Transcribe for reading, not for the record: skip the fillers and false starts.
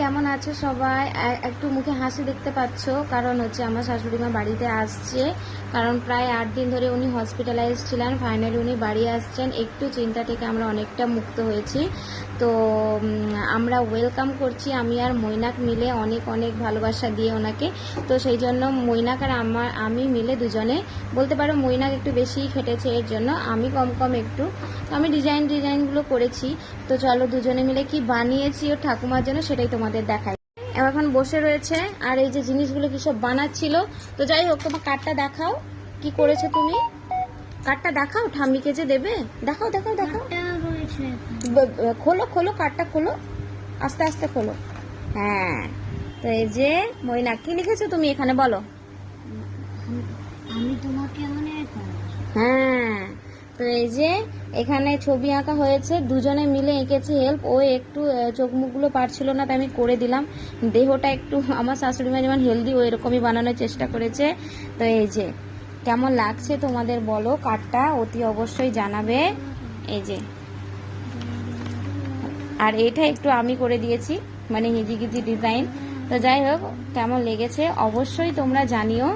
কেমন আছো সবাই? একটু মুখে হাসি দেখতে পাচ্ছ, কারণ হচ্ছে আমার শাশুড়ি মা বাড়িতে আসছে। কারণ প্রায় 8 দিন ধরে উনি হসপিটালাইজ ছিলেন, ফাইনালি উনি বাড়ি আসছেন। একটু চিন্তা থেকে আমরা অনেকটা মুক্ত হয়েছি। তো আমরা ওয়েলকাম করছি আমি আর মৈনাক মিলে, অনেক অনেক ভালোবাসা দিয়ে ওনাকে। তো সেই জন্য মৈনাক আর আমি মিলে দুজনে বলতে পারো, মৈনাক একটু বেশিই খেটেছে, এর জন্য আমি কম একটু। আমি ডিজাইনগুলো করেছি। তো চলো দুজনে মিলে কি বানিয়েছি ওর ঠাকুমার জন্য সেটাই তোমাদের দেখাই। এখন বসে রয়েছে আর এই যে জিনিসগুলো কি সব বানাচ্ছিল। তো যাই হোক, তোমার কার্ডটা দেখাও, কি করেছো তুমি? কার্ডটা দেখাও, ঠাম্মিকে যে দেবে। দেখাও দেখাও দেখাও, খোলো কার্ডটা খোলো, আস্তে আস্তে খোলো। হ্যাঁ, তো এই যে মৈনা, কি লিখেছো তুমি এখানে বলো? আমি তোমাকে অনেক হ্যাঁ, তো এই যে এখানে ছবি আঁকা হয়েছে, দুজনে মিলে এঁকেছি। হেল্প, ও একটু চোখ মুখগুলো পারছিল না, তাই আমি করে দিলাম। দেহটা একটু আমার শাশুড়ি মা যেমন হেলদি, ও এরকমই বানানোর চেষ্টা করেছে। তো এই যে কেমন লাগছে তোমাদের বলো, কার্ডটা অতি অবশ্যই জানাবে। এই যে, আর এটা একটু আমি করে দিয়েছি, মানে হিজিগিজি ডিজাইন। তো যাই হোক, কেমন লেগেছে অবশ্যই তোমরা জানিও।